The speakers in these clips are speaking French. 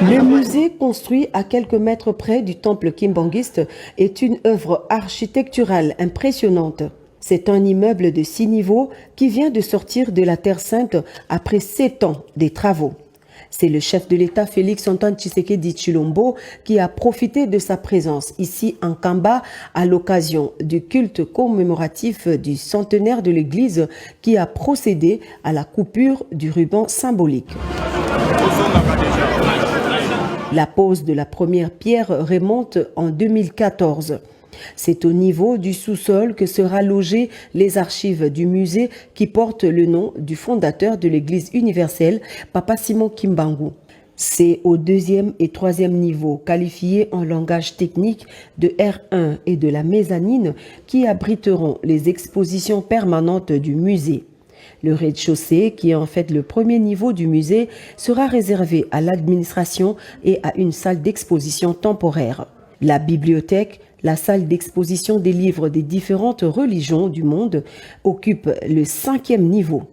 Le musée, construit à quelques mètres près du temple kimbanguiste, est une œuvre architecturale impressionnante. C'est un immeuble de 6 niveaux qui vient de sortir de la Terre Sainte après 7 ans des travaux. C'est le chef de l'État Félix-Antoine Tshisekedi Tshilombo qui a profité de sa présence ici en Kamba à l'occasion du culte commémoratif du centenaire de l'Église qui a procédé à la coupure du ruban symbolique. La pose de la première pierre remonte en 2014. C'est au niveau du sous-sol que sera logées les archives du musée qui porte le nom du fondateur de l'Église universelle, Papa Simon Kimbangu. C'est au 2e et 3e niveau, qualifiés en langage technique de R1 et de la mezzanine, qui abriteront les expositions permanentes du musée. Le rez-de-chaussée, qui est en fait le premier niveau du musée, sera réservé à l'administration et à une salle d'exposition temporaire. La bibliothèque, la salle d'exposition des livres des différentes religions du monde, occupe le 5e niveau.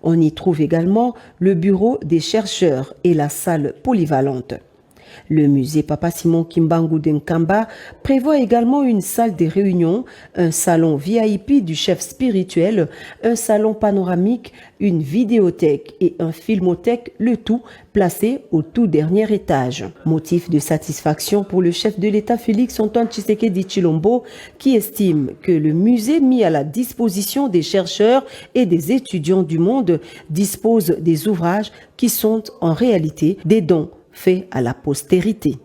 On y trouve également le bureau des chercheurs et la salle polyvalente. Le musée Papa Simon Kimbangu d'Nkamba prévoit également une salle des réunions, un salon VIP du chef spirituel, un salon panoramique, une vidéothèque et un filmothèque, le tout placé au tout dernier étage. Motif de satisfaction pour le chef de l'État Félix-Antoine Tshisekedi Tshilombo qui estime que le musée mis à la disposition des chercheurs et des étudiants du monde dispose des ouvrages qui sont en réalité des dons fait à la postérité.